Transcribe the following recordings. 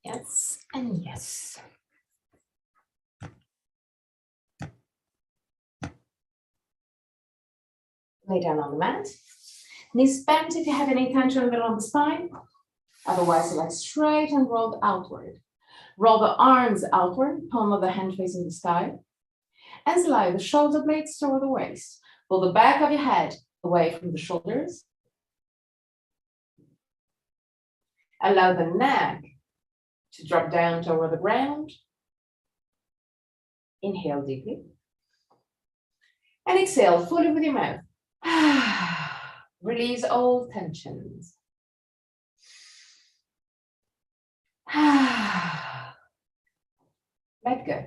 Yes, and yes. Lay down on the mat. Knees bent if you have any tension in the middle of the spine. Otherwise, legs straight and rolled outward. Roll the arms outward, palm of the hand facing the sky. And slide the shoulder blades toward the waist. Pull the back of your head away from the shoulders. Allow the neck to drop down toward the ground. Inhale deeply. And exhale fully with your mouth. Release all tensions. Let go.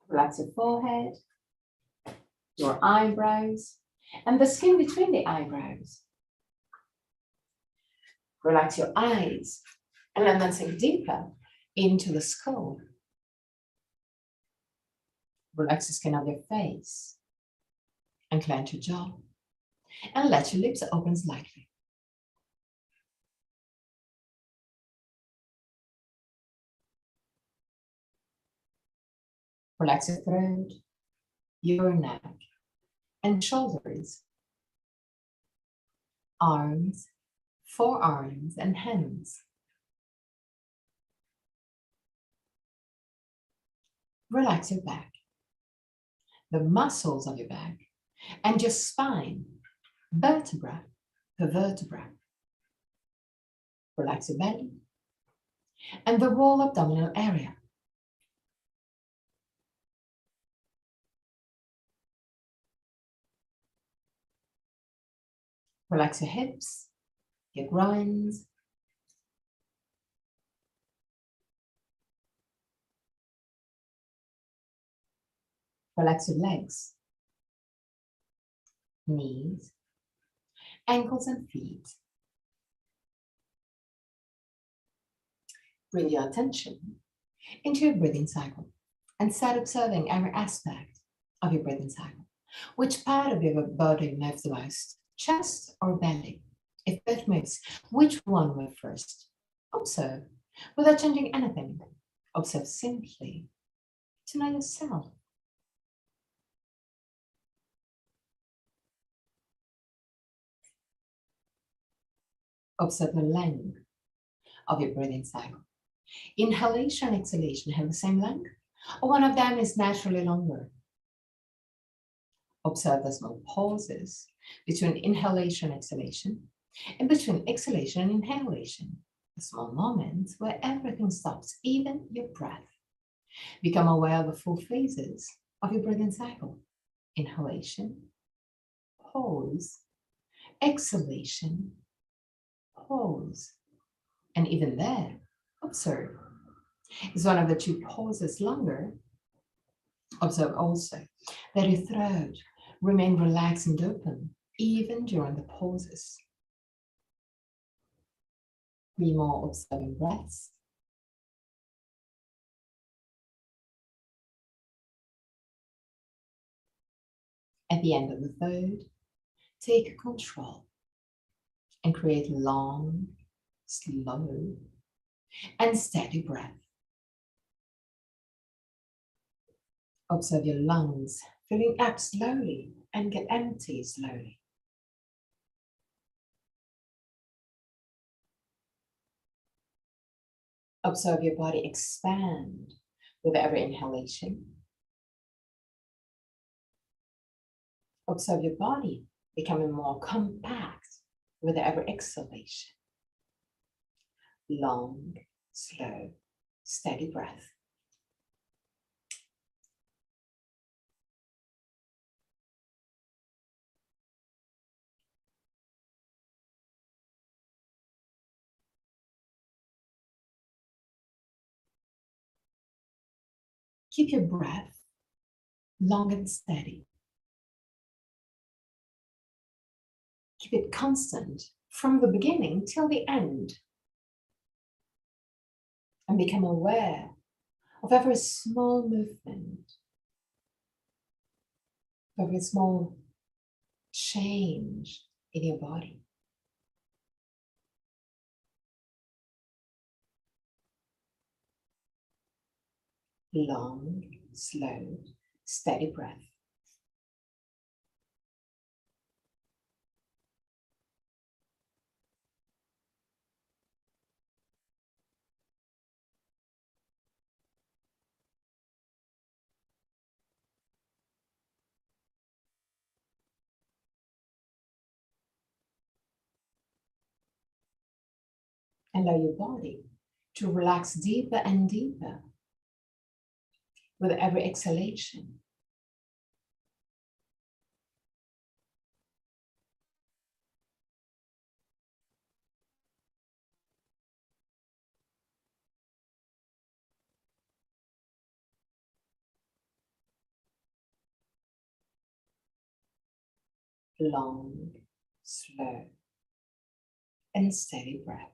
Relax your forehead, your eyebrows, and the skin between the eyebrows. Relax your eyes and let them sink deeper into the skull. Relax the skin of your face and clench your jaw. And let your lips open slightly. Relax your throat, your neck, and shoulders, arms, forearms, and hands. Relax your back, the muscles of your back, and your spine, vertebra per vertebra. Relax your belly and the whole abdominal area. Relax your hips, your groins. Relax your legs, knees, ankles, and feet. Bring your attention into your breathing cycle and start observing every aspect of your breathing cycle. Which part of your body moves the most? Chest or belly? If both moves, which one moves first? Observe without changing anything. Observe simply to know yourself. Observe the length of your breathing cycle. Inhalation and exhalation have the same length, or one of them is naturally longer. Observe the small pauses between inhalation and exhalation, and between exhalation and inhalation, the small moments where everything stops, even your breath. Become aware of the full phases of your breathing cycle. Inhalation, pause, exhalation, pause. And even there, observe. Is one of the two pauses longer? Observe also that your throat remains relaxed and open, even during the pauses. 3 more observing breaths. At the end of the third, take control and create long, slow, and steady breath. Observe your lungs filling up slowly and get empty slowly. Observe your body expand with every inhalation. Observe your body becoming more compact with every exhalation. Long, slow, steady breath. Keep your breath long and steady. Keep it constant from the beginning till the end. And become aware of every small movement. Very small change in your body. Long, slow, steady breath. Allow your body to relax deeper and deeper with every exhalation. Long, slow, and steady breath.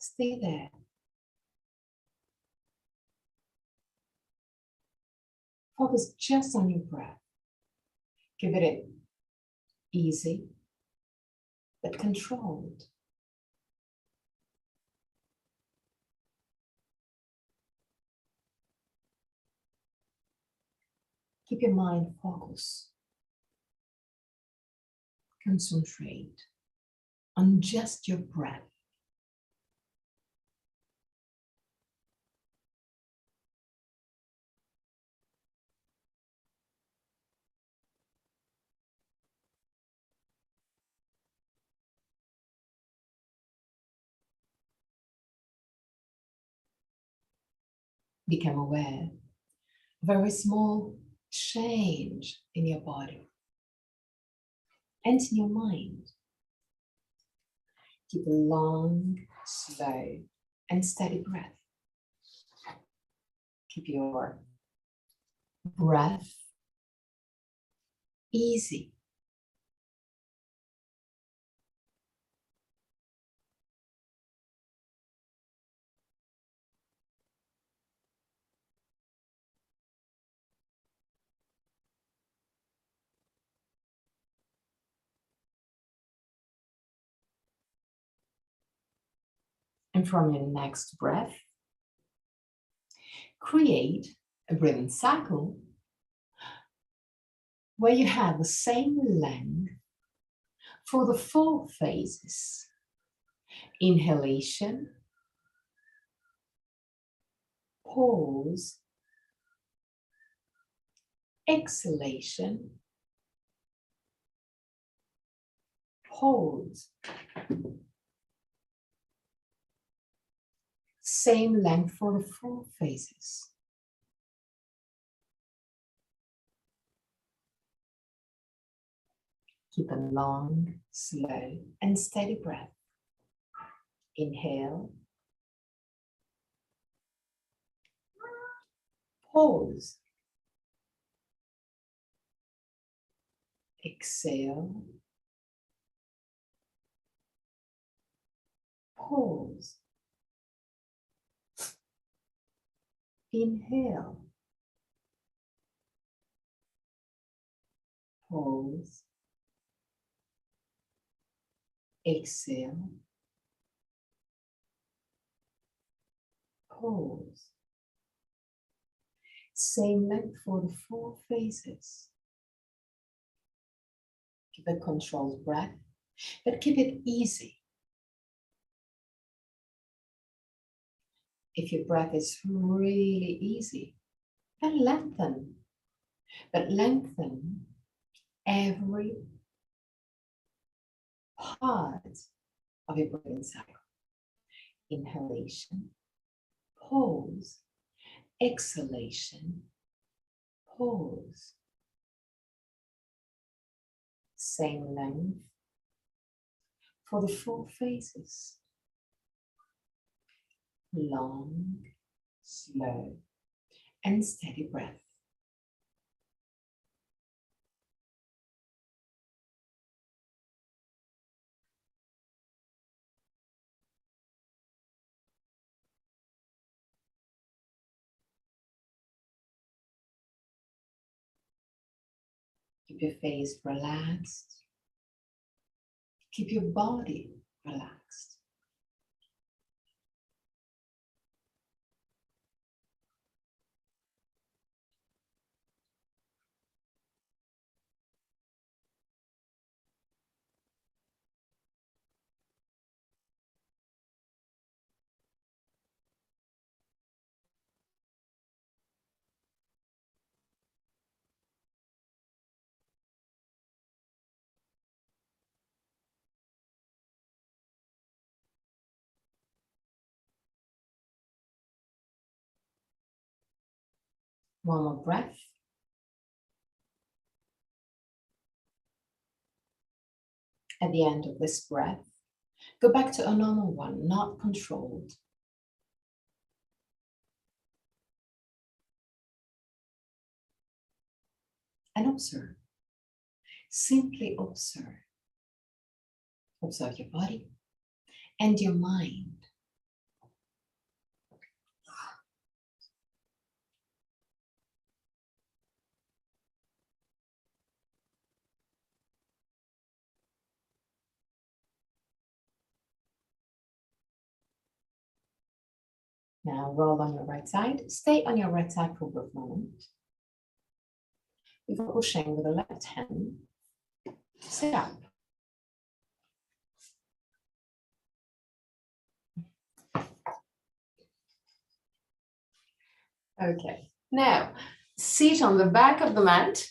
Stay there. Focus just on your breath. Give it easy, but controlled. Keep your mind focused. Concentrate on just your breath. Become aware of a very small change in your body and in your mind. Keep a long, slow, and steady breath. Keep your breath easy. And from your next breath, create a breathing cycle where you have the same length for the 4 phases. Inhalation, pause, exhalation, pause. Same length for the 4 phases. Keep a long, slow, and steady breath. Inhale. Pause. Exhale. Pause. Inhale. Pause. Exhale. Pause. Same length for the 4 phases. Keep a controlled breath, but keep it easy. If your breath is really easy, Then lengthen, but lengthen every part of your breathing cycle. Inhalation, pause, exhalation, pause. Same length for the 4 phases. Long, slow, and steady breath. Keep your face relaxed. Keep your body relaxed. One more breath. At the end of this breath, go back to a normal one, not controlled. And observe. Simply observe. Observe your body and your mind. Now roll on your right side. Stay on your right side for a brief moment. Before pushing with the left hand, sit up. Okay, now sit on the back of the mat,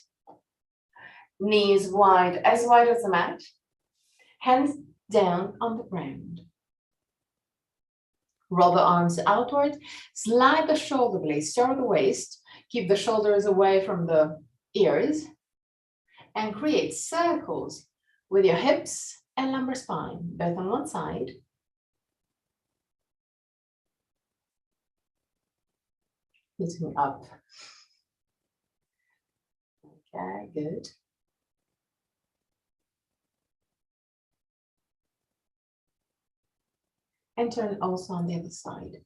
knees wide as the mat, hands down on the ground. Roll the arms outward, slide the shoulder blades, stir the waist, keep the shoulders away from the ears, and create circles with your hips and lumbar spine, both on one side. Lifting up. Okay, good. And turn also on the other side.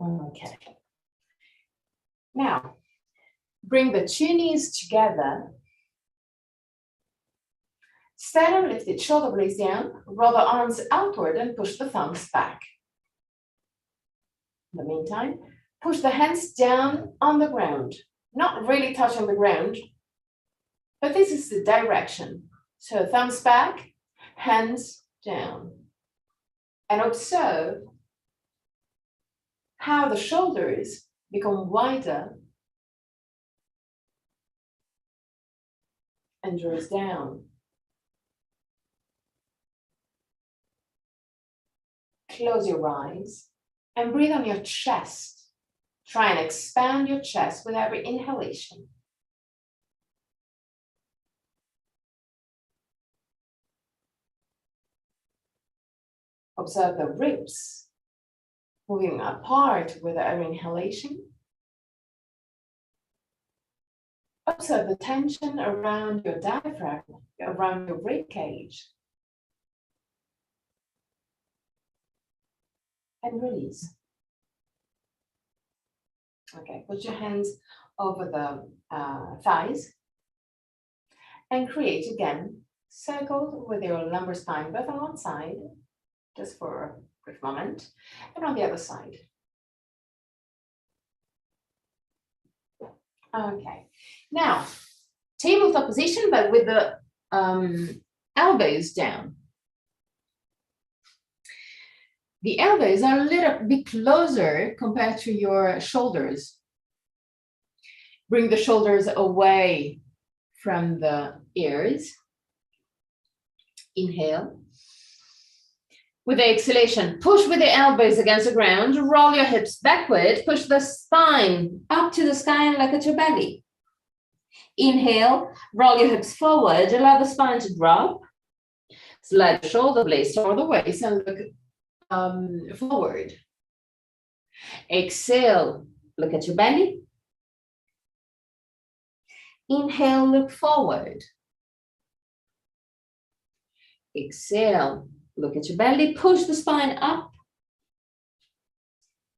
Okay. Now, bring the 2 knees together. Stand up, lift it, shoulder blades down, roll the arms outward and push the thumbs back. In the meantime, push the hands down on the ground, not really touching the ground, but this is the direction. So thumbs back, hands down. And observe how the shoulders become wider and draws down. Close your eyes and breathe on your chest. Try and expand your chest with every inhalation. Observe the ribs moving apart with every inhalation. Observe the tension around your diaphragm, around your rib cage. And release. Okay, put your hands over the thighs and create again circles with your lumbar spine, both on one side, just for a brief moment, and on the other side. Okay, now tabletop position, but with the elbows down. The elbows are a little bit closer compared to your shoulders. Bring the shoulders away from the ears. Inhale. With the exhalation, push with the elbows against the ground, roll your hips backward, push the spine up to the sky and look at your belly. Inhale, roll your hips forward, allow the spine to drop. Slide the shoulder blades toward the waist and look forward. Exhale, look at your belly. Inhale, look forward. Exhale, look at your belly, push the spine up.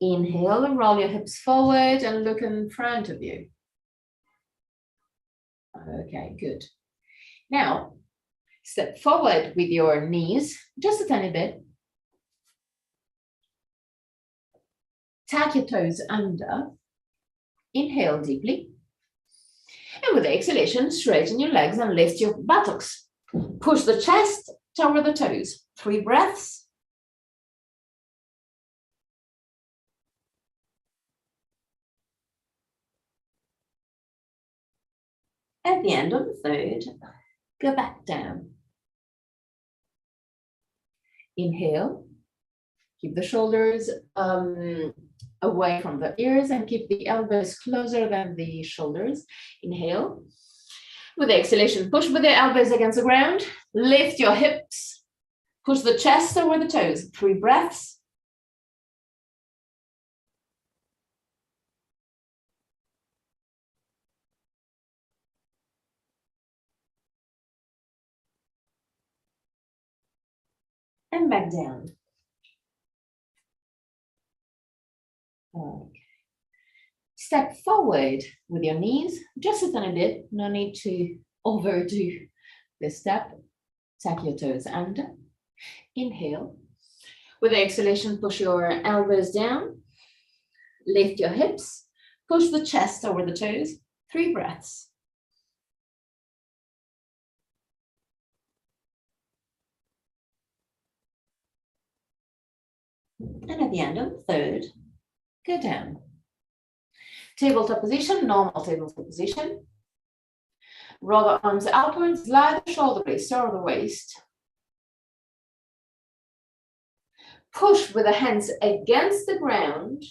Inhale and roll your hips forward and look in front of you. Okay, good. Now, step forward with your knees, just a tiny bit. Tuck your toes under. Inhale deeply. And with the exhalation, straighten your legs and lift your buttocks. Push the chest toward the toes. 3 breaths. At the end of the third, go back down. Inhale. Keep the shoulders away from the ears and keep the elbows closer than the shoulders. Inhale. With the exhalation, push with the elbows against the ground. Lift your hips. Push the chest over the toes. 3 breaths. And back down. Okay. Step forward with your knees, just a tiny bit. No need to overdo this step. Tuck your toes under. Inhale. With the exhalation, push your elbows down. Lift your hips. Push the chest over the toes. 3 breaths. And at the end of the third, go down. Tabletop position, normal tabletop position. Roll the arms outwards, slide the shoulder blades toward the waist. Push with the hands against the ground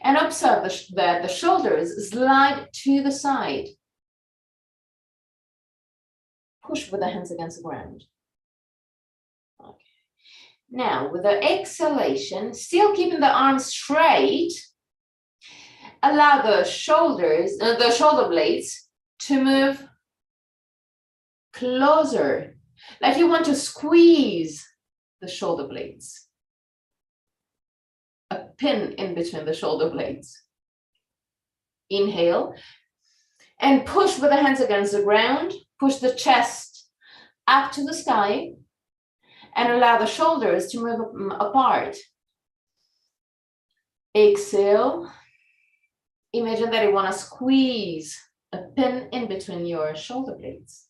and observe that the shoulders slide to the side. Push with the hands against the ground. Okay. Now, with the exhalation, still keeping the arms straight, allow the shoulders, the shoulder blades to move closer, like you want to squeeze the shoulder blades. A pin in between the shoulder blades. Inhale and push with the hands against the ground. Push the chest up to the sky and allow the shoulders to move apart. Exhale. Imagine that you want to squeeze a pin in between your shoulder blades.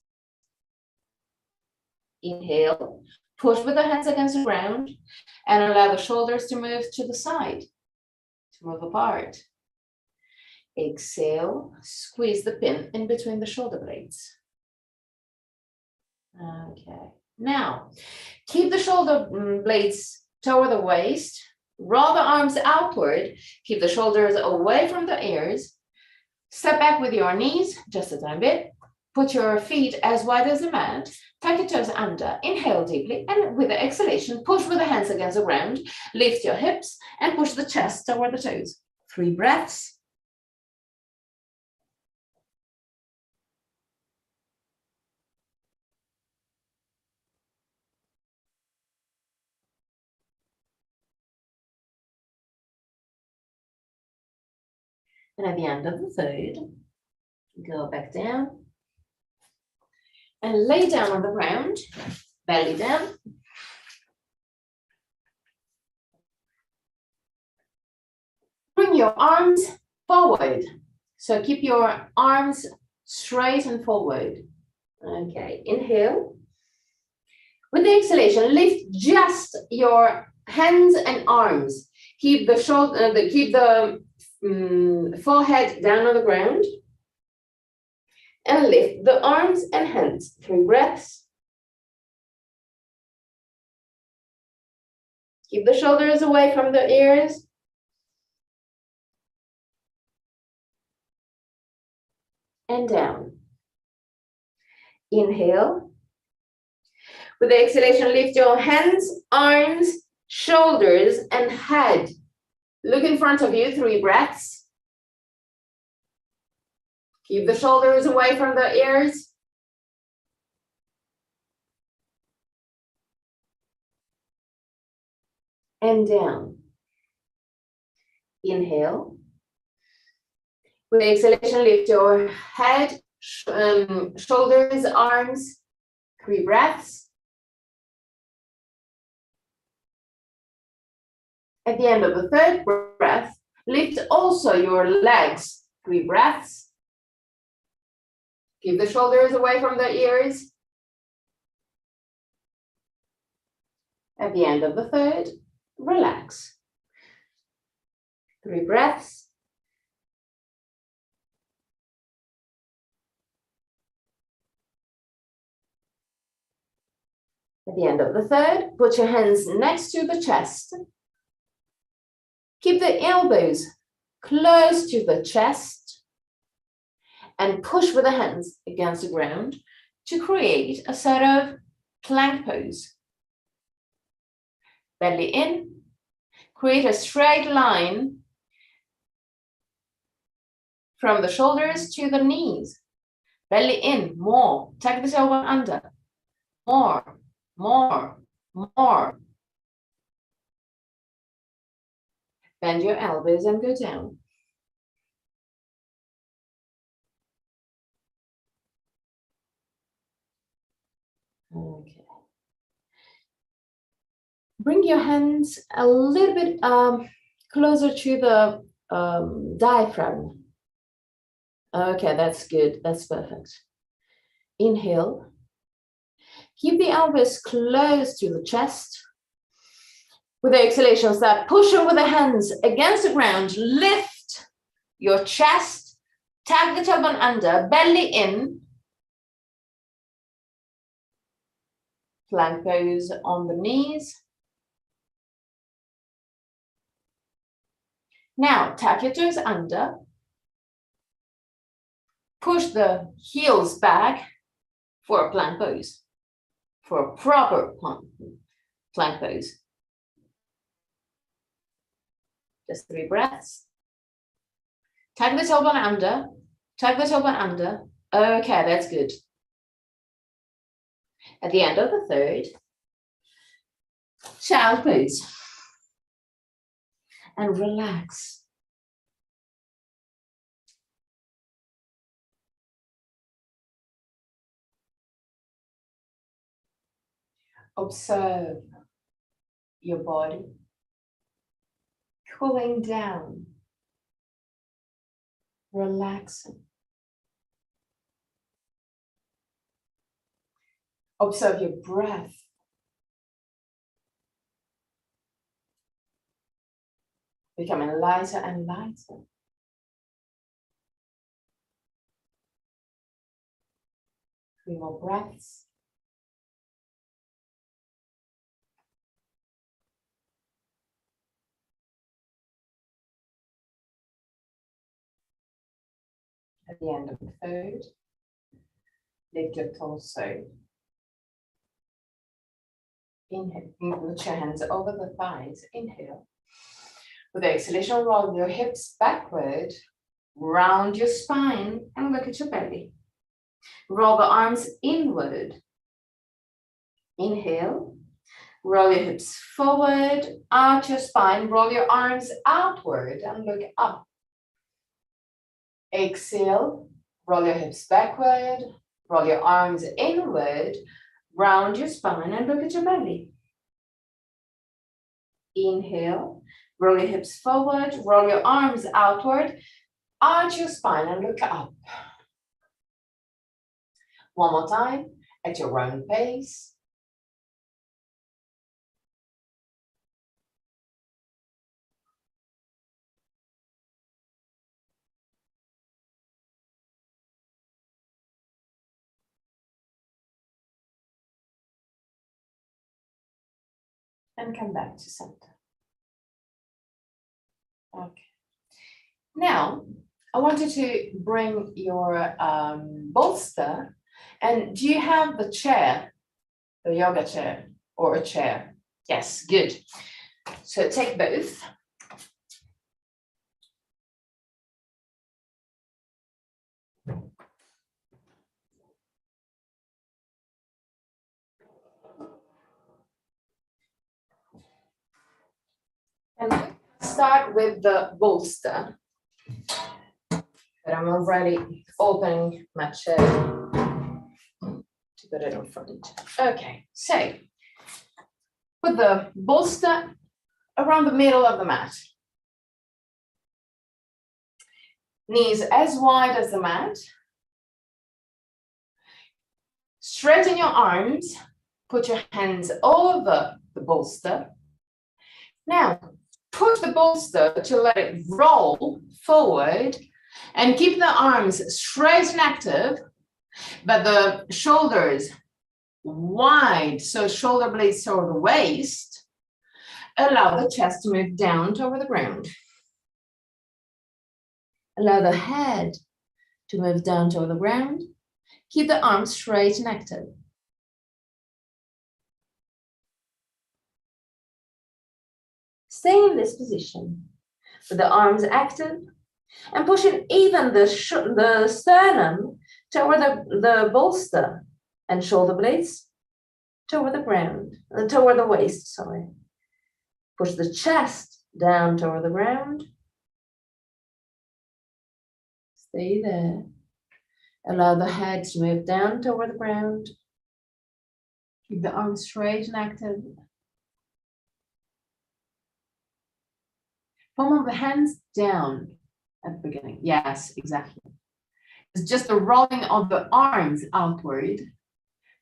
Inhale, push with the hands against the ground and allow the shoulders to move to the side, to move apart. Exhale, squeeze the pin in between the shoulder blades. Okay, now keep the shoulder blades toward the waist. Roll the arms outward, keep the shoulders away from the ears. Step back with your knees, just a tiny bit. Put your feet as wide as the mat. Tuck your toes under. Inhale deeply, and with the exhalation, push with the hands against the ground. Lift your hips and push the chest toward the toes. 3 breaths. And at the end of the third, go back down and lay down on the ground, belly down. Bring your arms forward. So keep your arms straight and forward. Okay, inhale. With the exhalation, lift just your hands and arms. Keep the shoulder, keep the forehead down on the ground. And lift the arms and hands. 3 breaths. Keep the shoulders away from the ears. And down. Inhale. With the exhalation, lift your hands, arms, shoulders, and head. Look in front of you, 3 breaths. Keep the shoulders away from the ears. And down. Inhale. With the exhalation, lift your head, shoulders, arms, 3 breaths. At the end of the 3rd breath, lift also your legs, 3 breaths. Keep the shoulders away from the ears. At the end of the 3rd, relax. 3 breaths. At the end of the 3rd, put your hands next to the chest. Keep the elbows close to the chest and push with the hands against the ground to create a sort of plank pose. Belly in, create a straight line from the shoulders to the knees. Belly in, more, tuck the tailbone under, more, more, more. Bend your elbows and go down. Okay. Bring your hands a little bit closer to the diaphragm. Okay, that's good. That's perfect. Inhale. Keep the elbows close to the chest. With the exhalation, start pushing with the hands against the ground. Lift your chest. Tag the tailbone under, belly in. Plank pose on the knees. Now, tuck your toes under. Push the heels back for a plank pose, for a proper plank pose. Just 3 breaths. Tuck the tailbone under, tuck the tailbone under. Okay, that's good. At the end of the 3rd, child pose. And relax. Observe your body cooling down, relaxing. Observe your breath. Becoming lighter and lighter. Three more breaths. At the end of the 3rd, lift your torso. Inhale, put your hands over the thighs. Inhale. With the exhalation, roll your hips backward, round your spine, and look at your belly. Roll the arms inward. Inhale. Roll your hips forward, arch your spine, roll your arms outward, and look up. Exhale, roll your hips backward, roll your arms inward, round your spine, and look at your belly. Inhale, roll your hips forward, roll your arms outward, arch your spine, and look up. One more time at your own pace. And come back to center. Okay. Now, I want you to bring your bolster. And do you have the chair, the yoga chair, or a chair? Yes, good. So take both. And start with the bolster. But I'm already opening my chair to put it in front. Okay, so put the bolster around the middle of the mat. Knees as wide as the mat. Straighten your arms. Put your hands over the bolster. Now, push the bolster to let it roll forward and keep the arms straight and active, but the shoulders wide, so shoulder blades toward the waist. Allow the chest to move down toward the ground. Allow the head to move down toward the ground. Keep the arms straight and active. Stay in this position with the arms active and pushing even the sternum toward the bolster and shoulder blades toward the ground, toward the waist, sorry. Push the chest down toward the ground. Stay there. Allow the head to move down toward the ground. Keep the arms straight and active. Palm of the hands down at the beginning. Yes, exactly. It's just the rolling of the arms outward,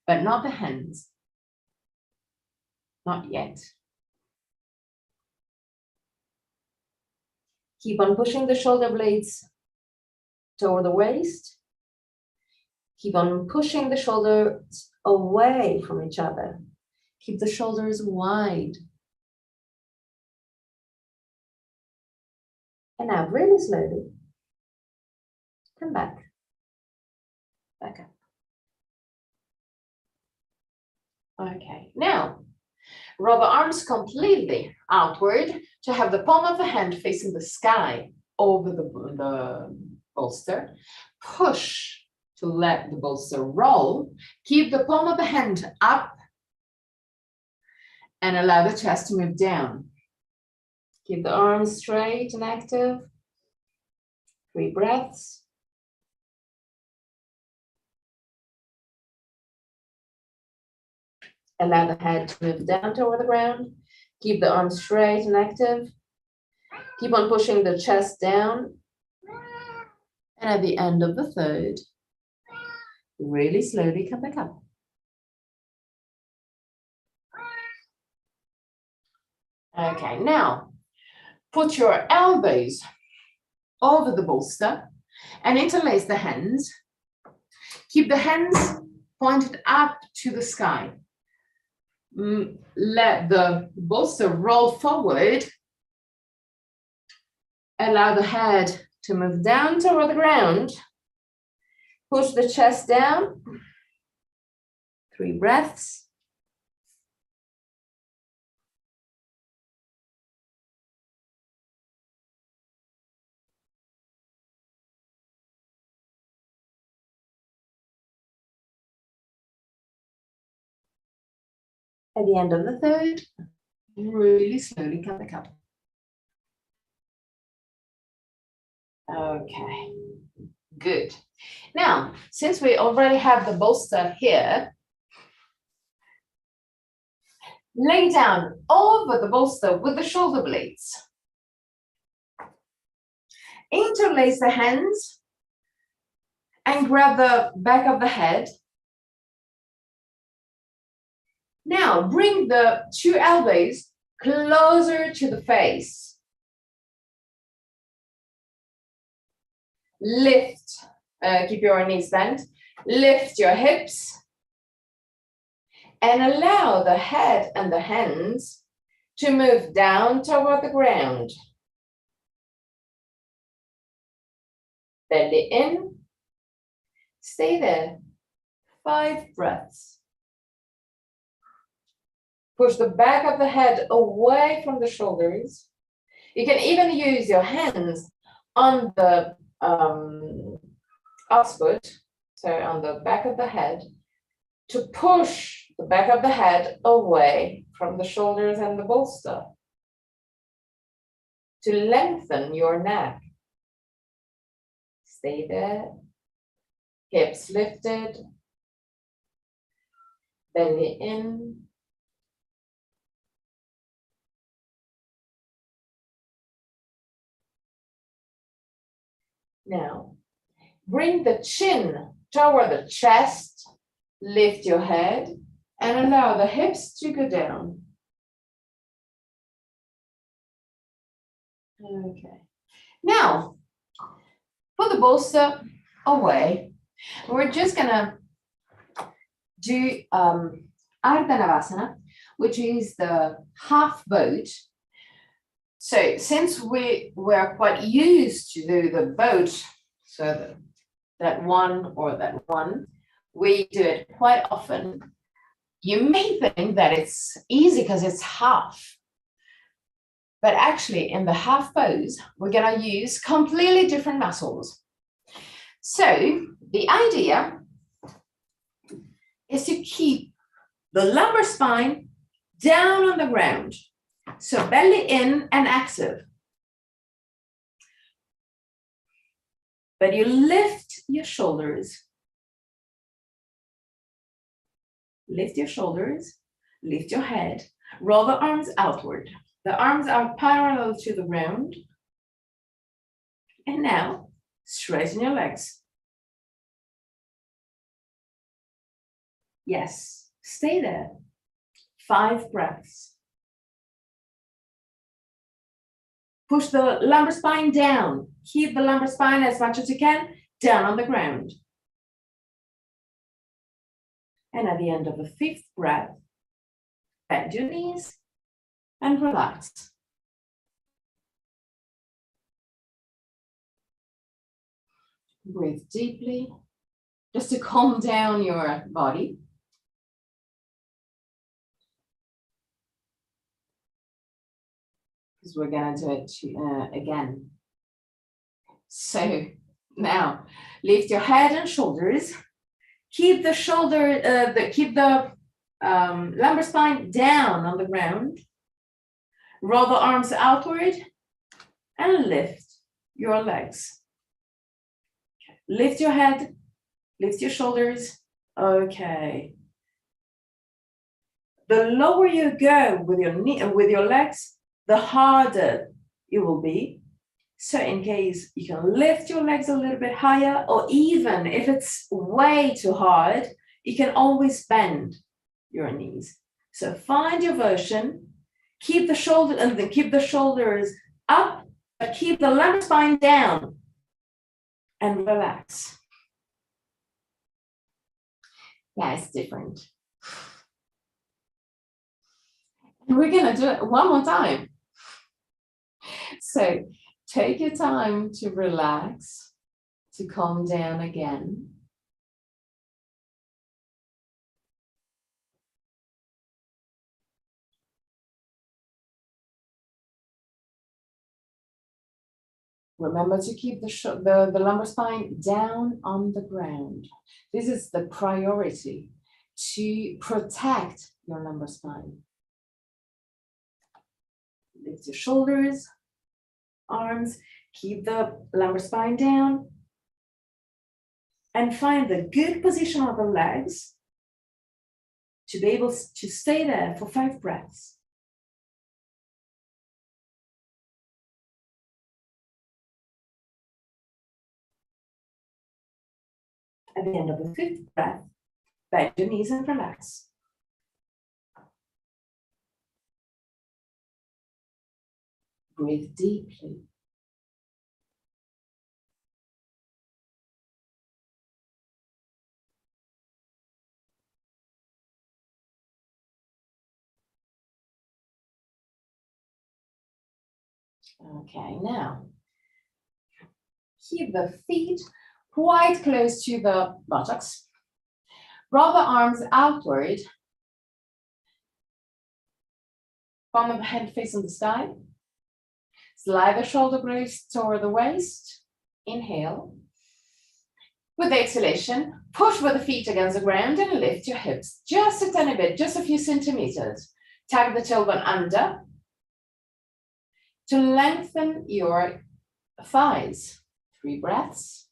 but not the hands. Not yet. Keep on pushing the shoulder blades toward the waist. Keep on pushing the shoulders away from each other. Keep the shoulders wide. And now really slowly, come back. Back up. Okay, now roll the arms completely outward to have the palm of the hand facing the sky over the bolster. Push to let the bolster roll. Keep the palm of the hand up and allow the chest to move down. Keep the arms straight and active. 3 breaths. Allow the head to move down toward the ground. Keep the arms straight and active. Keep on pushing the chest down. And at the end of the third, really slowly come back up. Okay, now put your elbows over the bolster and interlace the hands. Keep the hands pointed up to the sky. Let the bolster roll forward. Allow the head to move down toward the ground. Push the chest down. 3 breaths. At the end of the third, really slowly come back up. Okay, good. Now, since we already have the bolster here, lay down over the bolster with the shoulder blades. Interlace the hands and grab the back of the head Now bring the two elbows closer to the face. Lift, keep your knees bent. Lift your hips. And allow the head and the hands to move down toward the ground. Belly in. Stay there. 5 breaths. Push the back of the head away from the shoulders. You can even use your hands on the occiput, so on the back of the head, to push the back of the head away from the shoulders and the bolster, to lengthen your neck. Stay there. Hips lifted. Belly in. Now, bring the chin toward the chest. Lift your head and allow the hips to go down. Okay. Now, put the bolster away. We're just gonna do Ardhanavasana, which is the half boat. So since we were quite used to do the boat, so that one or that one, we do it quite often. You may think that it's easy because it's half. But actually, in the half pose, we're going to use completely different muscles. So the idea is to keep the lumbar spine down on the ground. So belly in and active. But you lift your shoulders. Lift your shoulders, lift your head, roll the arms outward. The arms are parallel to the ground. And now, straighten your legs. Yes, stay there. 5 breaths. Push the lumbar spine down. Keep the lumbar spine as much as you can down on the ground. And at the end of the 5th breath, bend your knees and relax. Breathe deeply, just to calm down your body. Because we're going to do it again. So now, lift your head and shoulders. Keep the lumbar spine down on the ground. Roll the arms outward and lift your legs. Lift your head, lift your shoulders. Okay. The lower you go with your legs, the harder it will be. So in case you can lift your legs a little bit higher, or even if it's way too hard, you can always bend your knees. So find your version, keep the shoulders up, but keep the lumbar spine down and relax. Yeah, it's different. And we're gonna do it one more time. So take your time to relax, to calm down again. Remember to keep the lumbar spine down on the ground. This is the priority, to protect your lumbar spine. Lift your shoulders, arms, keep the lumbar spine down, and find the good position of the legs to be able to stay there for 5 breaths. At the end of the 5th breath, bend your knees and relax. breathe deeply. Okay, now keep the feet quite close to the buttocks. Roll the arms outward. Palm of the hand facing the sky. Slide the shoulder blades toward the waist. Inhale. With the exhalation, push with the feet against the ground and lift your hips just a tiny bit, just a few centimeters. Tag the tailbone under to lengthen your thighs. 3 breaths.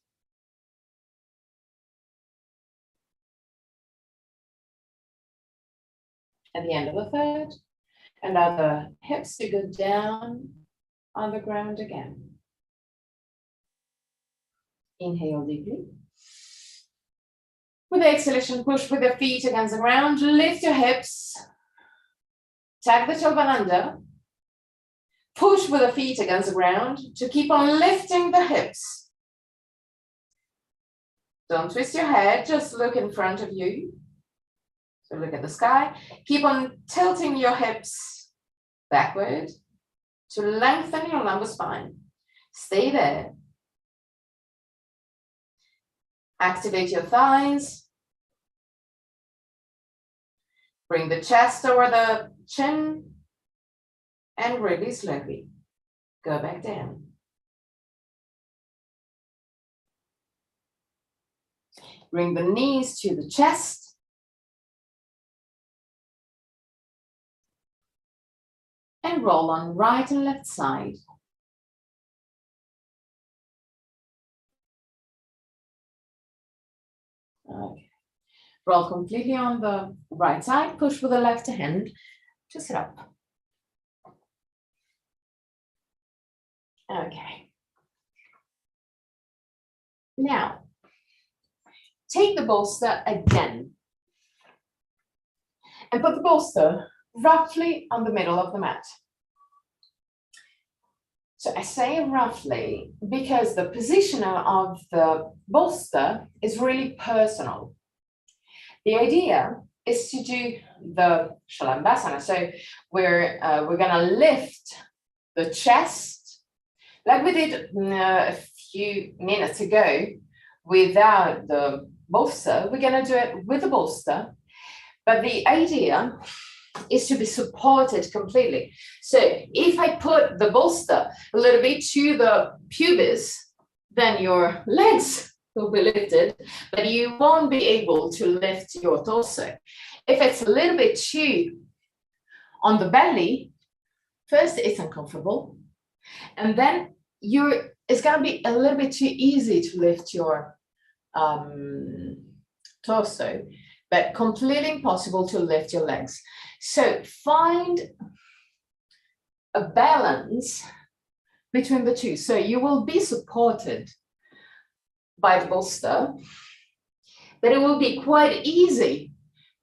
At the end of the third, allow the hips to go down on the ground again. Inhale deeply. With the exhalation, push with your feet against the ground, lift your hips, tag the tailbone under, push with the feet against the ground to keep on lifting the hips. Don't twist your head, just look in front of you. So look at the sky. Keep on tilting your hips backward to lengthen your lumbar spine. Stay there. Activate your thighs. Bring the chest over the chin and release slowly. Go back down. Bring the knees to the chest. And roll on right and left side. Okay. Roll completely on the right side. Push with the left hand to sit up. Okay. Now, take the bolster again and put the bolster roughly on the middle of the mat. So I say roughly because the position of the bolster is really personal. The idea is to do the Salamba. So we're gonna lift the chest like we did a few minutes ago without the bolster. We're gonna do it with the bolster, but the idea is to be supported completely. So if I put the bolster a little bit to the pubis, then your legs will be lifted, but you won't be able to lift your torso. If it's a little bit too on the belly, first it's uncomfortable, and then it's gonna be a little bit too easy to lift your torso, but completely impossible to lift your legs. So find a balance between the two. So you will be supported by the bolster, but it will be quite easy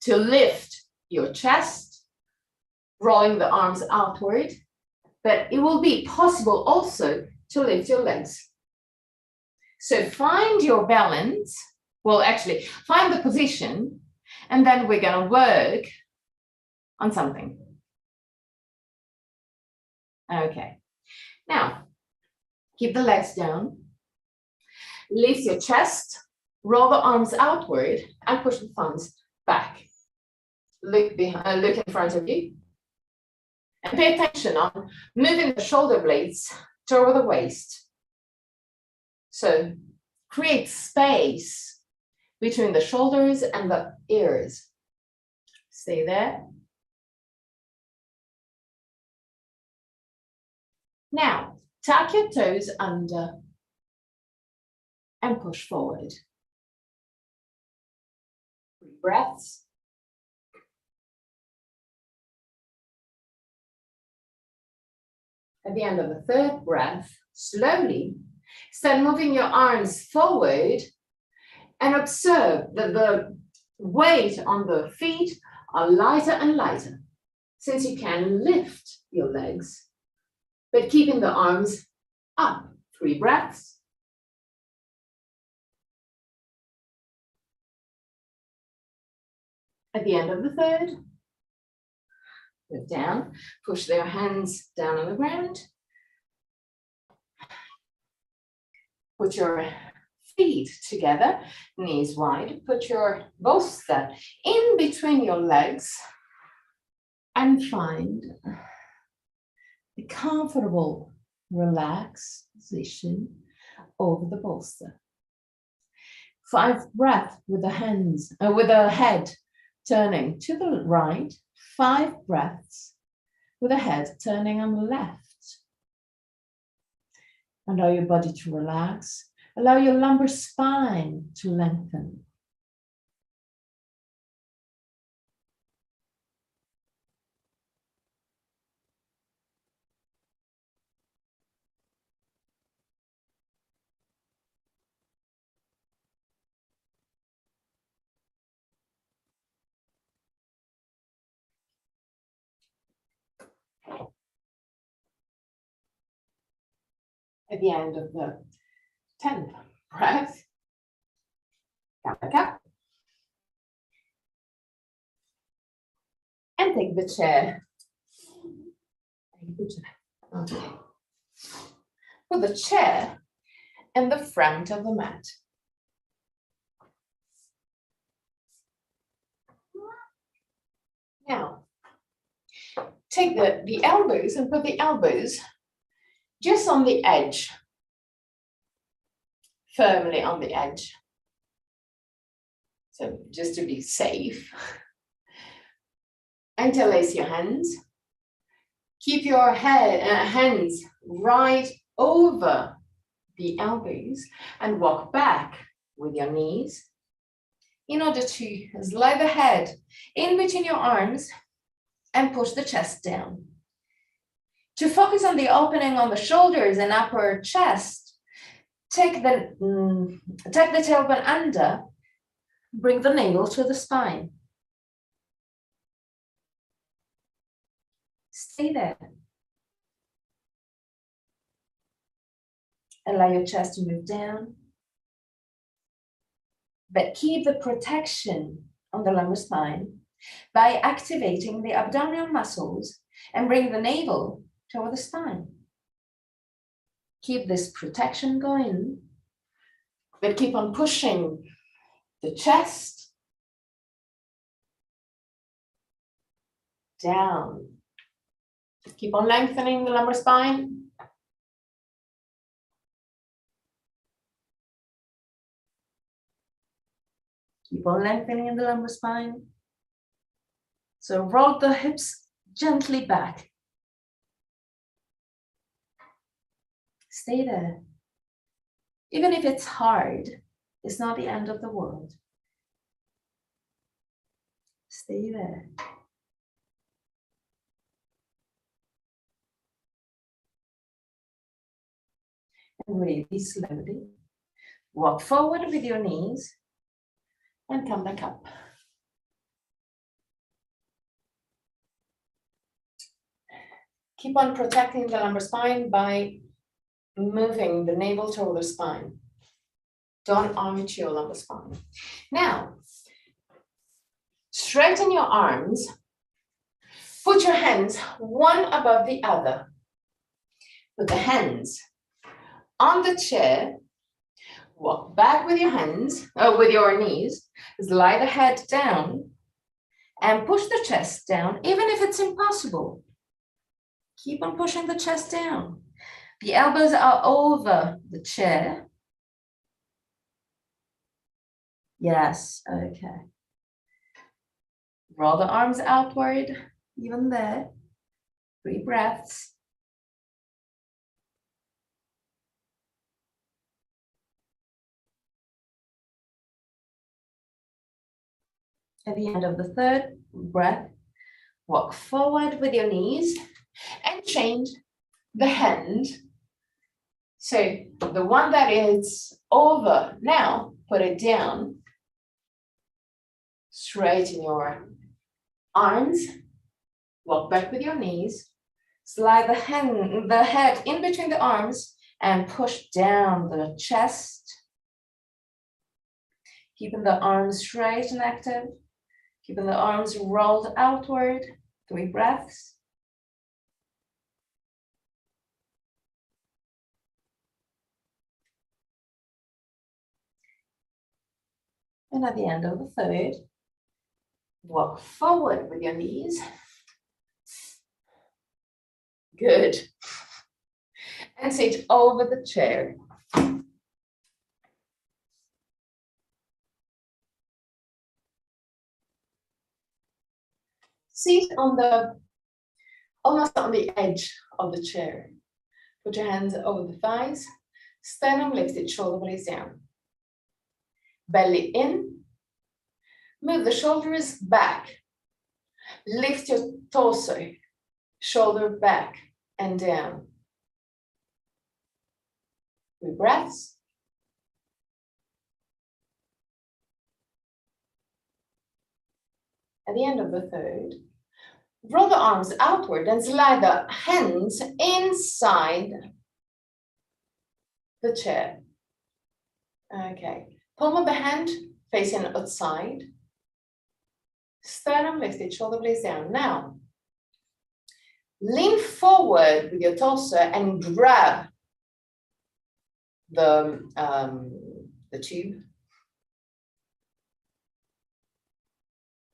to lift your chest, rolling the arms outward, but it will be possible also to lift your legs. So find your balance. Well, actually, find the position, and then we're gonna work on something. Okay, now keep the legs down, lift your chest, roll the arms outward, and push the thumbs back. Look behind, look in front of you, and pay attention on moving the shoulder blades toward the waist. So create space between the shoulders and the ears. Stay there. Now, tuck your toes under and push forward. 3 breaths. At the end of the 3rd breath, slowly start moving your arms forward and observe that the weight on the feet are lighter and lighter, since you can lift your legs but keeping the arms up. 3 breaths. At the end of the third, move down, push their hands down on the ground. Put your feet together, knees wide. Put your bolster in between your legs and find a comfortable, relaxed position over the bolster. 5 breaths with the hands, with the head turning to the right. 5 breaths with the head turning on the left. Allow your body to relax. Allow your lumbar spine to lengthen. At the end of the 10th breath, come back up. And take the chair. Okay. Put the chair in the front of the mat. Now, take the elbows and put the elbows just on the edge, firmly on the edge. So just to be safe. Interlace your hands. Keep your hands right over the elbows and walk back with your knees in order to slide the head in between your arms and push the chest down. To focus on the opening on the shoulders and upper chest, take the tailbone under, bring the navel to the spine. Stay there. Allow your chest to move down, but keep the protection on the lumbar spine by activating the abdominal muscles and bring the navel toward the spine. Keep this protection going, but keep on pushing the chest down. Keep on lengthening the lumbar spine. Keep on lengthening the lumbar spine. So roll the hips gently back. Stay there. Even if it's hard, it's not the end of the world. Stay there. And really slowly walk forward with your knees and come back up. Keep on protecting the lumbar spine by moving the navel toward the spine. Don't arch your lumbar spine. Now, straighten your arms. Put your hands one above the other. Put the hands on the chair. Walk back with your hands, with your knees. Slide the head down and push the chest down, even if it's impossible. Keep on pushing the chest down. The elbows are over the chair. Yes, okay. Roll the arms outward, even there. 3 breaths. At the end of the 3rd breath, walk forward with your knees and change the hand. So the one that is over, now put it down. Straighten your arms. Walk back with your knees. Slide the head in between the arms and push down the chest. Keeping the arms straight and active. Keeping the arms rolled outward. 3 breaths. And at the end of the third, walk forward with your knees. Good. And sit over the chair. Sit on almost on the edge of the chair. Put your hands over the thighs. Sternum lifted, shoulder blades down. Belly in. Move the shoulders back. Lift your torso. Shoulder back and down. 3 breaths. At the end of the third, roll the arms outward and slide the hands inside the chair. Okay, palm of the hand facing outside. Sternum lifted, shoulder blades down. Now, lean forward with your torso and grab the tube.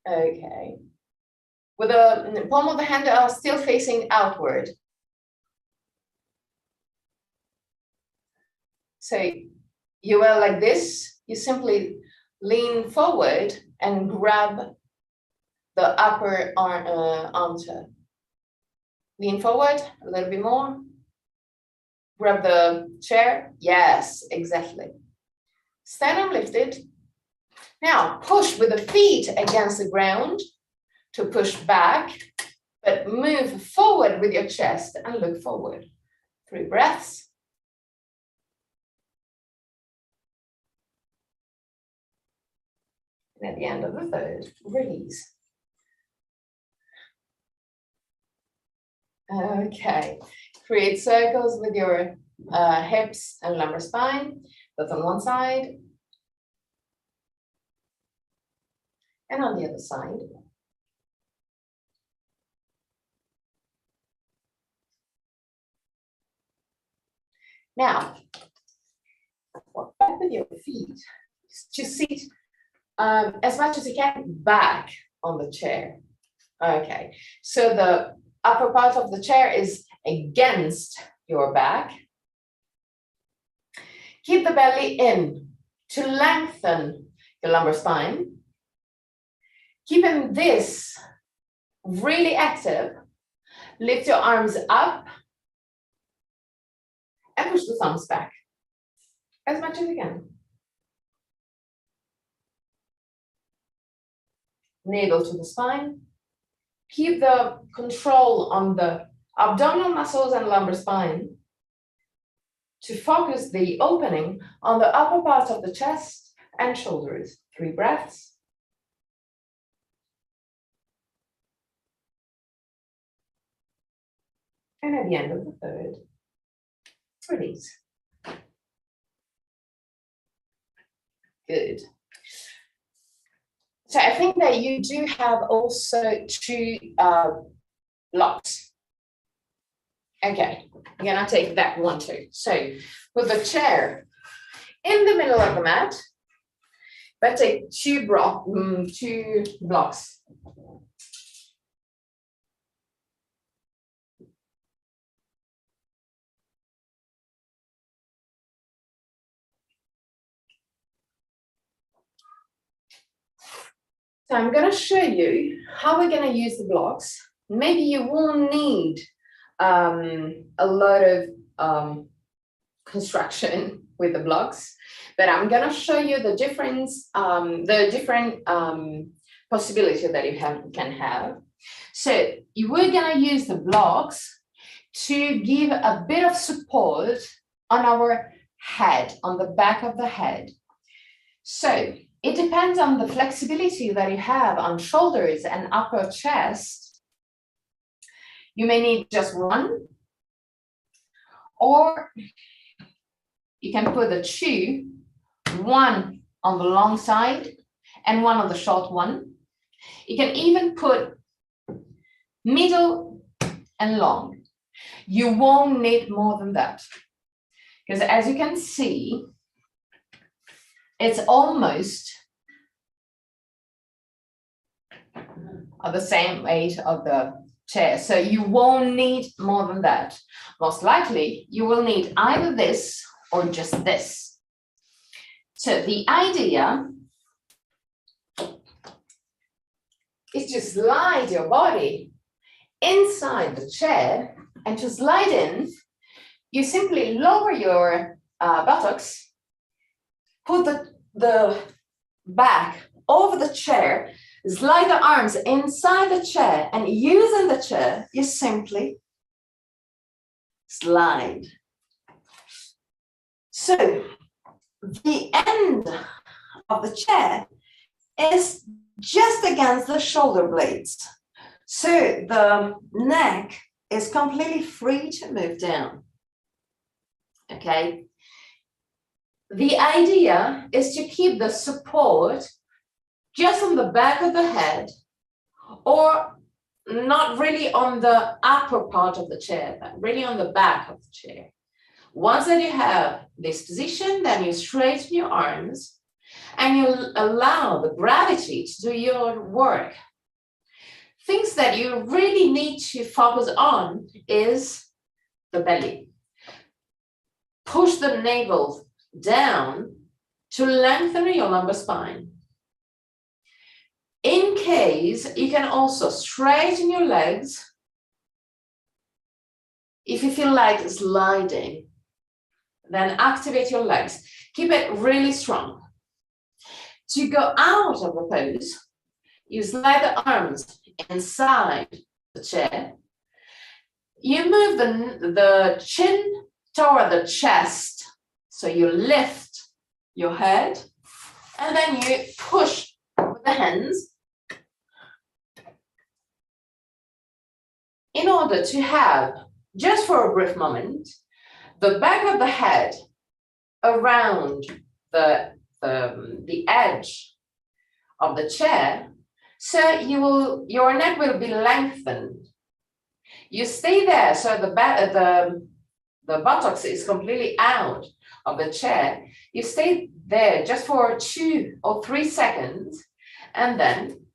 Okay. With the palm of the hand are still facing outward. So you are like this, you simply lean forward and grab the upper armchair. Lean forward a little bit more. Grab the chair. Yes, exactly. Sternum lifted. Now push with the feet against the ground to push back, but move forward with your chest and look forward. 3 breaths. And at the end of the third, release. Okay, create circles with your hips and lumbar spine, both on one side and on the other side. Now, walk back with your feet. Just sit as much as you can back on the chair. Okay, so the upper part of the chair is against your back. Keep the belly in to lengthen your lumbar spine. Keeping this really active, lift your arms up and push the thumbs back as much as you can. Navel to the spine. Keep the control on the abdominal muscles and lumbar spine to focus the opening on the upper part of the chest and shoulders. 3 breaths. And at the end of the third, release. Good. So I think that you do have also 2 blocks. Okay, I'm gonna take that one too. So put the chair in the middle of the mat, but take 2 blocks. So I'm going to show you how we're going to use the blocks. Maybe you won't need a lot of construction with the blocks, but I'm going to show you the different possibility that you can have. So we're going to use the blocks to give a bit of support on our head, on the back of the head. So it depends on the flexibility that you have on shoulders and upper chest. You may need just one, or you can put the two, one on the long side and one on the short one. You can even put middle and long. You won't need more than that. Because as you can see, it's almost the same weight of the chair. So you won't need more than that. Most likely, you will need either this or just this. So the idea is to slide your body inside the chair, and to slide in, you simply lower your buttocks, put the back over the chair, slide the arms inside the chair, and using the chair, you simply slide. So the end of the chair is just against the shoulder blades. So the neck is completely free to move down. Okay. The idea is to keep the support just on the back of the head, or not really on the upper part of the chair, but really on the back of the chair. Once that you have this position, then you straighten your arms and you allow the gravity to do your work. Things that you really need to focus on is the belly. Push the navel down to lengthen your lumbar spine. In case, you can also straighten your legs if you feel like sliding. Then activate your legs. Keep it really strong. To go out of the pose, you slide the arms inside the chair. You move the chin toward the chest. So you lift your head, and then you push with the hands in order to have, just for a brief moment, the back of the head around the edge of the chair, so your neck will be lengthened. You stay there, so the buttocks is completely out of the chair. You stay there just for 2 or 3 seconds, and then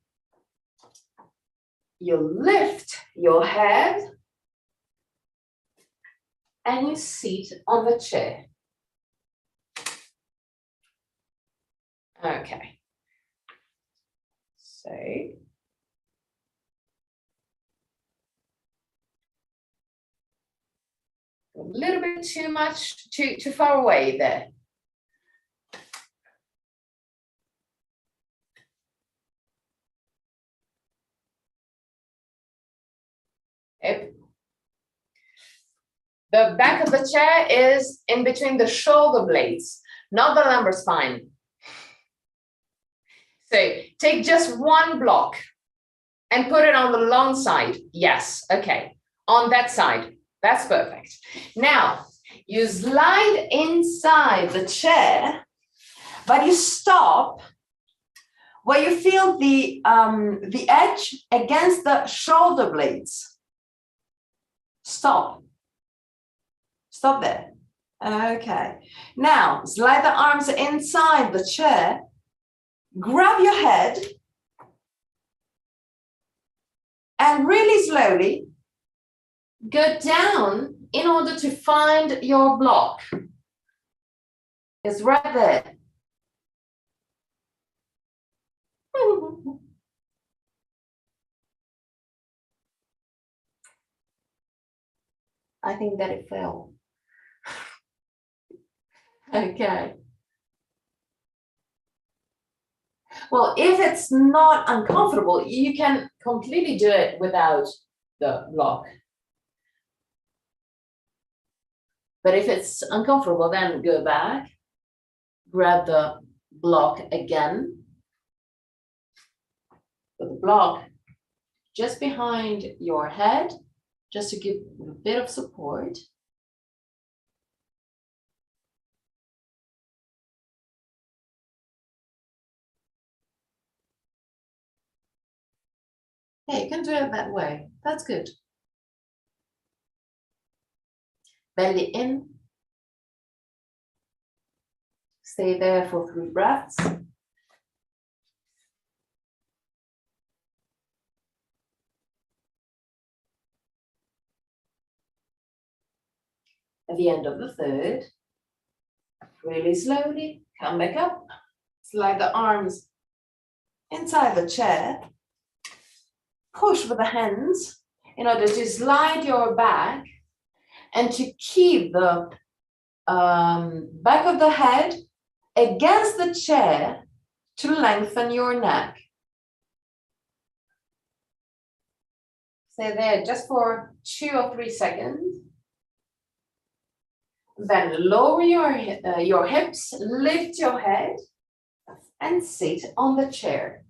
you lift your head and you sit on the chair. Okay. So a little bit too much, too far away there. Yep. The back of the chair is in between the shoulder blades, not the lumbar spine. So take just one block and put it on the long side. Yes, okay. On that side. That's perfect. Now, you slide inside the chair, but you stop where you feel the edge against the shoulder blades. Stop. Stop there. Okay. Now, slide the arms inside the chair. Grab your head. And really slowly go down in order to find your block. It's right there. I think that it fell. Okay. Well, if it's not uncomfortable, you can completely do it without the block. But if it's uncomfortable, then go back, grab the block again. Put the block just behind your head just to give a bit of support. Yeah, you can do it that way. That's good. Belly in. Stay there for 3 breaths. At the end of the third, really slowly come back up. Slide the arms inside the chair. Push with the hands in order to slide your back and to keep the back of the head against the chair to lengthen your neck. Stay there just for 2 or 3 seconds. Then lower your hips, lift your head, and sit on the chair.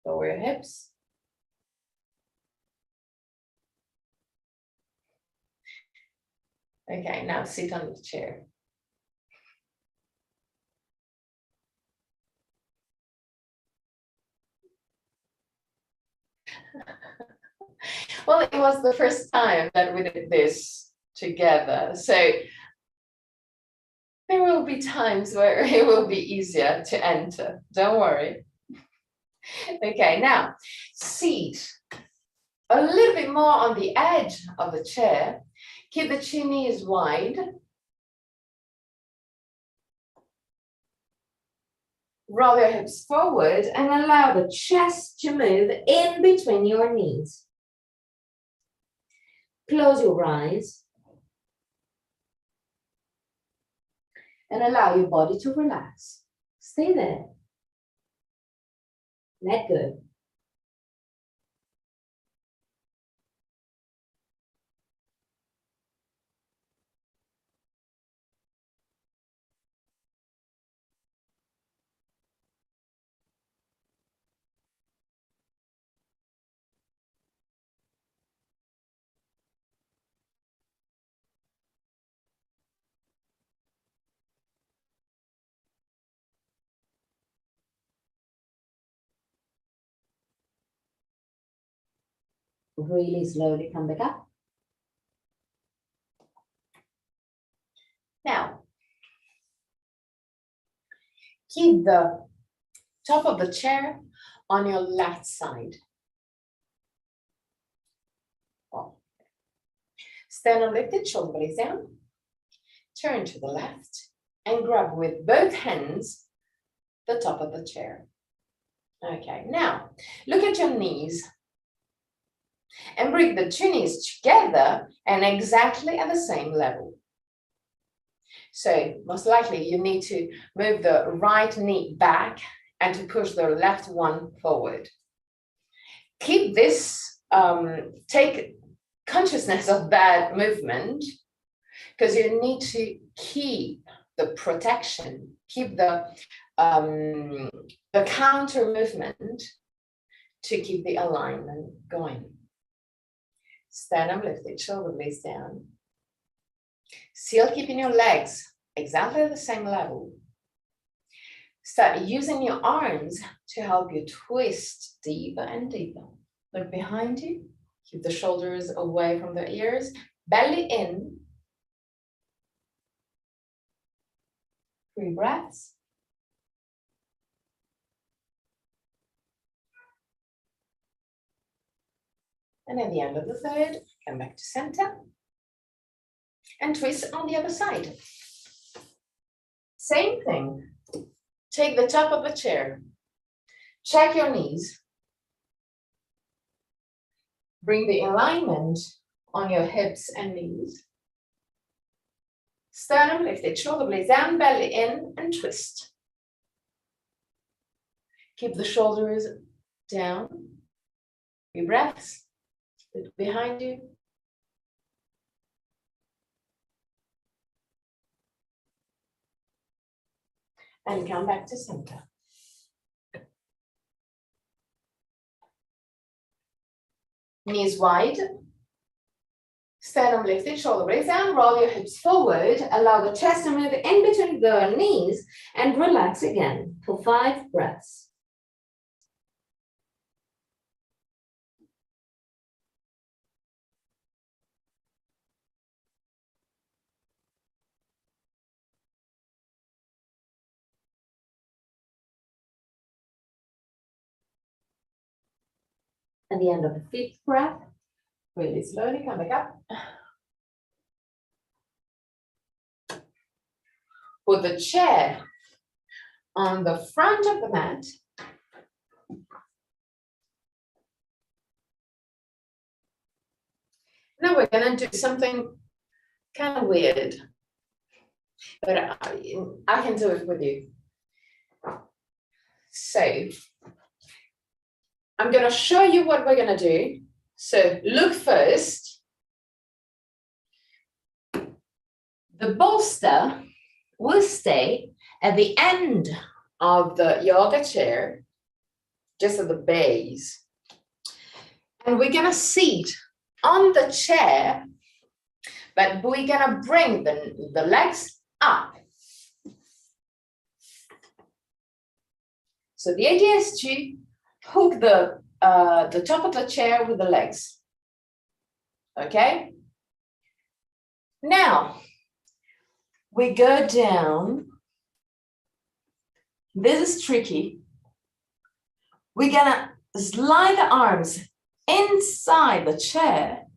Lower your hips. Okay, now sit on the chair. Well, it was the first time that we did this together, so there will be times where it will be easier to enter. Don't worry. Okay, now seat a little bit more on the edge of the chair. Keep the 2 knees wide. Roll your hips forward and allow the chest to move in between your knees. Close your eyes and allow your body to relax. Stay there. Let go. Really slowly come back up. Now, keep the top of the chair on your left side. Stand uplifted, shoulder blades down. Turn to the left and grab with both hands the top of the chair. Okay, now look at your knees and bring the 2 knees together and exactly at the same level. So most likely you need to move the right knee back and to push the left one forward. Keep this, take consciousness of that movement, because you need to keep the protection, keep the counter movement to keep the alignment going. Stand up, lifted, shoulder blades down. Still keeping your legs exactly at the same level. Start using your arms to help you twist deeper and deeper. Look behind you. Keep the shoulders away from the ears. Belly in. 3 breaths. And at the end of the third, come back to center. And twist on the other side. Same thing. Take the top of the chair. Check your knees. Bring the alignment on your hips and knees. Sternum lifted, shoulder blades down, belly in, and twist. Keep the shoulders down. 3 breaths. Look behind you. And come back to center. Knees wide. Sternum lifted, shoulder blades down, roll your hips forward, allow the chest to move in between the knees and relax again for 5 breaths. At the end of the 5th breath, really slowly come back up. Put the chair on the front of the mat. Now we're going to do something kind of weird, but I can do it with you. So I'm going to show you what we're going to do. So look first. The bolster will stay at the end of the yoga chair, just at the base. And we're going to sit on the chair, but we're going to bring the legs up. So the idea is to hook the top of the chair with the legs. Okay? Now, we go down. This is tricky. We're gonna slide the arms inside the chair,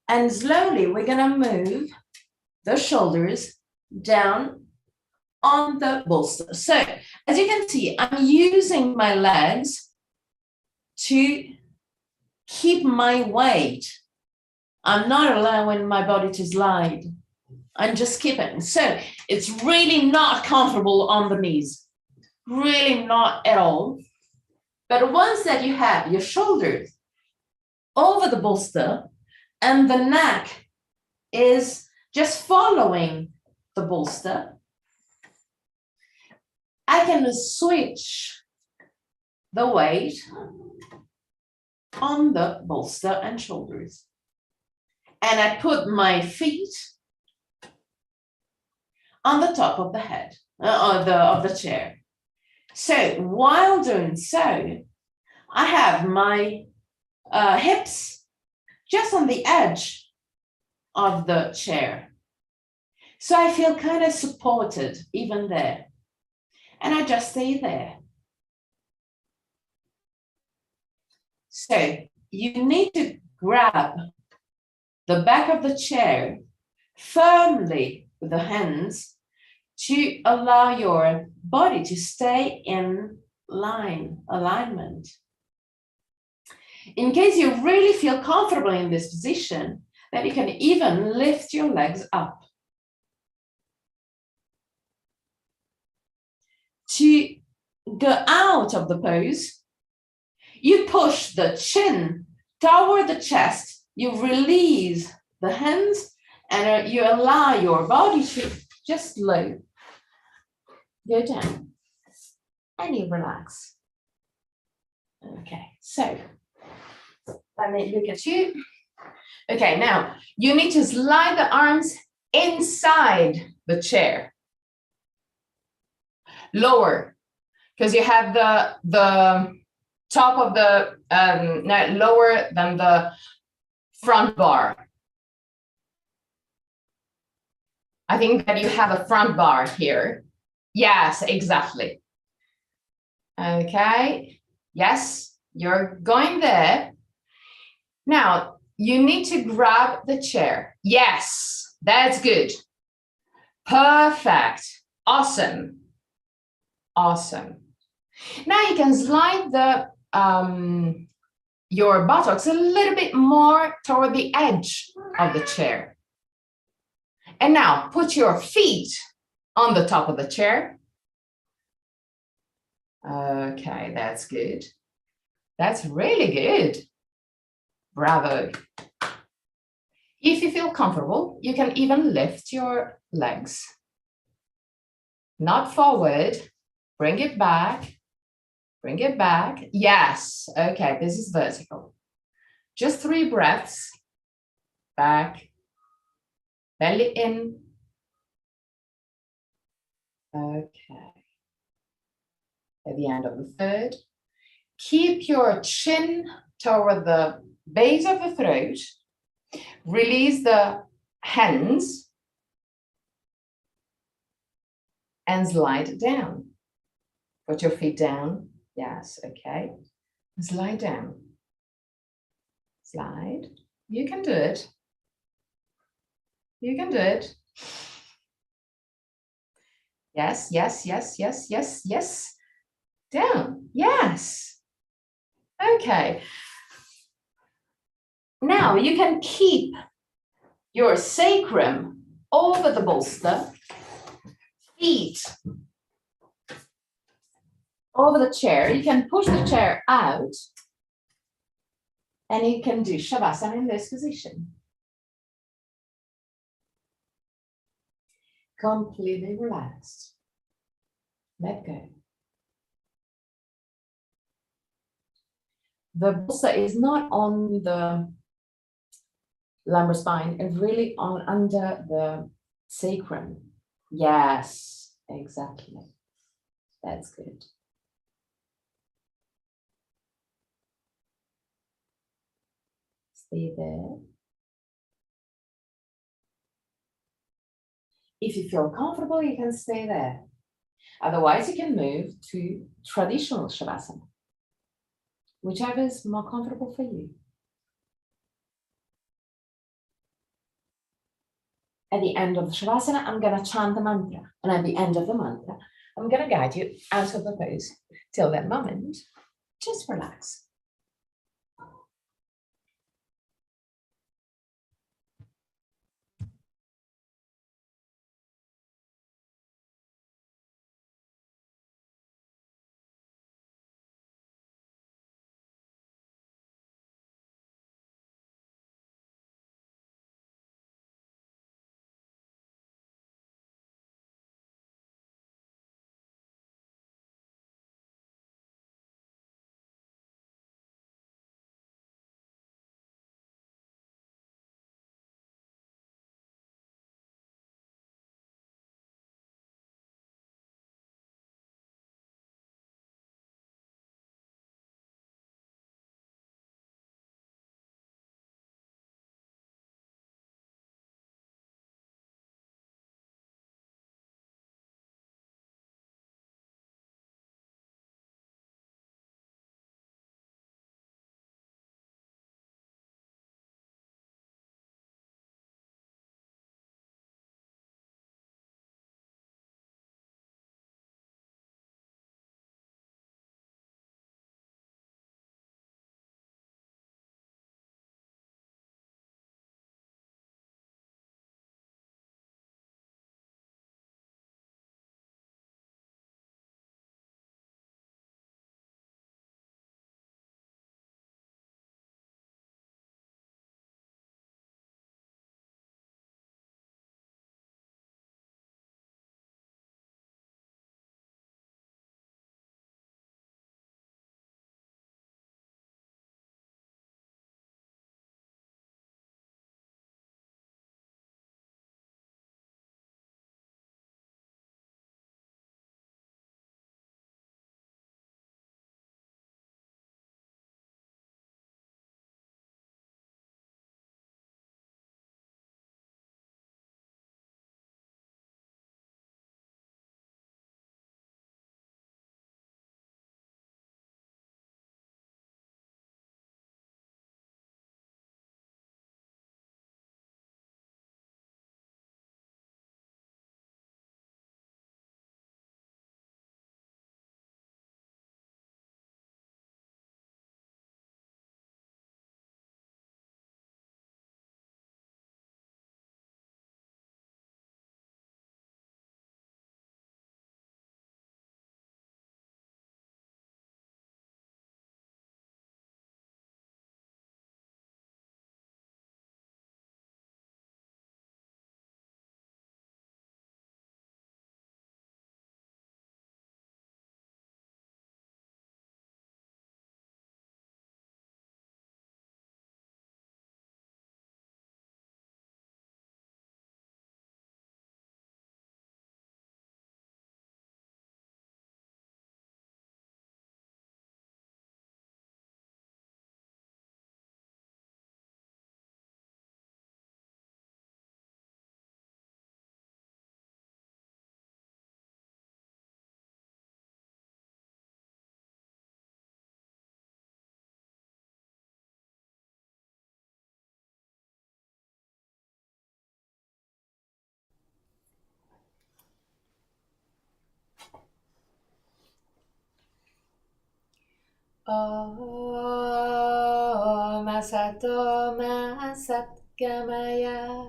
and slowly we're gonna move the shoulders down on the bolster. So, as you can see, I'm using my legs to keep my weight. I'm not allowing my body to slide. I'm just keeping. So it's really not comfortable on the knees. Really not at all. But once that you have your shoulders over the bolster and the neck is just following the bolster, I can switch the weight on the bolster and shoulders. And I put my feet on the top of the head, of the chair. So while doing so, I have my hips just on the edge of the chair. So I feel kind of supported even there. And I just stay there. So you need to grab the back of the chair firmly with the hands to allow your body to stay in alignment. In case you really feel comfortable in this position, then you can even lift your legs up. To go out of the pose, you push the chin toward the chest, you release the hands, and you allow your body to just slow go down, and you relax. Okay, so let me look at you. Okay, now you need to slide the arms inside the chair. Lower, because you have the top of the, no, lower than the front bar. I think that you have a front bar here. Yes, exactly. Okay, yes, you're going there. Now, you need to grab the chair. Yes, that's good. Perfect. Awesome. Awesome. Now you can slide the your buttocks a little bit more toward the edge of the chair. And now put your feet on the top of the chair. Okay, that's good. That's really good. Bravo. If you feel comfortable, you can even lift your legs. Not forward. Bring it back. Bring it back. Yes. Okay, this is vertical. Just 3 breaths. Back, belly in. Okay. At the end of the third, keep your chin toward the base of the throat. Release the hands and slide down. Put your feet down. Yes, okay. Slide down. Slide. You can do it. You can do it. Yes, yes, yes, yes, yes, yes. Down. Yes. Okay. Now you can keep your sacrum over the bolster, feet over the chair. You can push the chair out and you can do Shavasana in this position. Completely relaxed. Let go. The bolster is not on the lumbar spine, it's really on under the sacrum. Yes, exactly. That's good. Stay there. If you feel comfortable, you can stay there. Otherwise, you can move to traditional Shavasana, whichever is more comfortable for you. At the end of the Shavasana, I'm going to chant the mantra. And at the end of the mantra, I'm going to guide you out of the pose. Till that moment, just relax. Om Asato Ma Satgamaya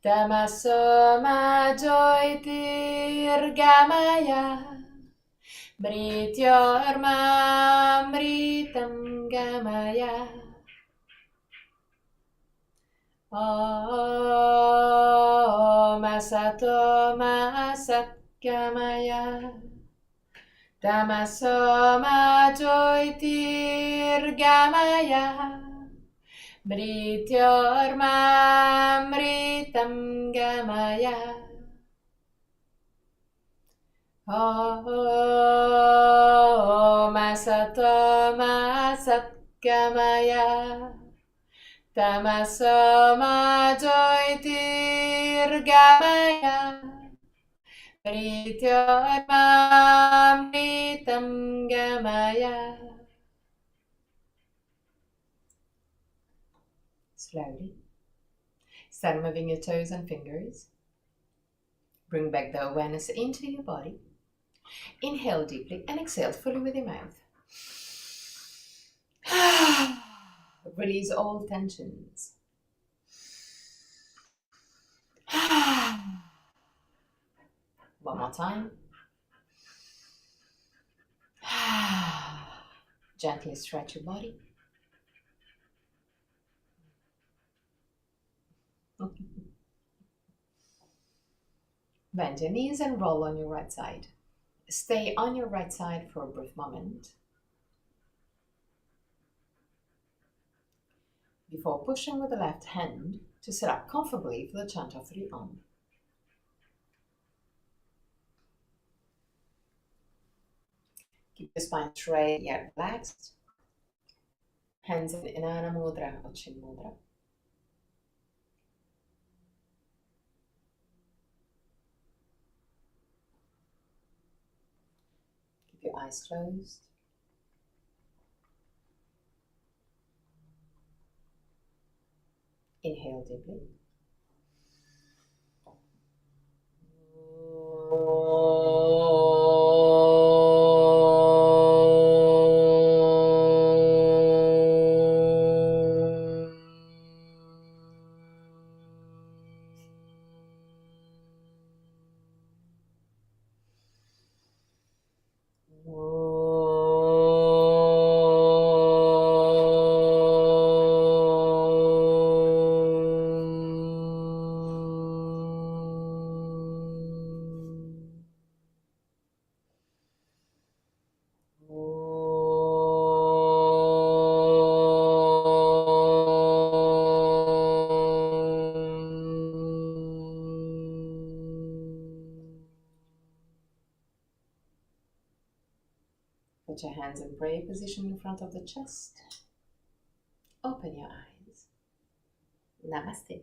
Tamaso Ma Jyotirgamaya Mrityorma Mritam Gamaya Om Asato Ma Satgamaya Tamaso Ma Jyotirgamaya Mrityorma Mritam Gamaya Om Asato Ma Satgamaya Tamaso Ma Jyotirgamaya Mrityorma Mritam Gamaya. Slowly, start moving your toes and fingers. Bring back the awareness into your body. Inhale deeply and exhale fully with your mouth. Release all tensions. One more time. Gently stretch your body. Bend your knees and roll on your right side. Stay on your right side for a brief moment before pushing with the left hand to sit up comfortably for the chant of 3 Om. Keep your spine straight yet relaxed. Hands in Inanna Mudra or Chin Mudra. Keep your eyes closed. Inhale deeply. Put your hands in prayer position in front of the chest. Open your eyes. Namaste.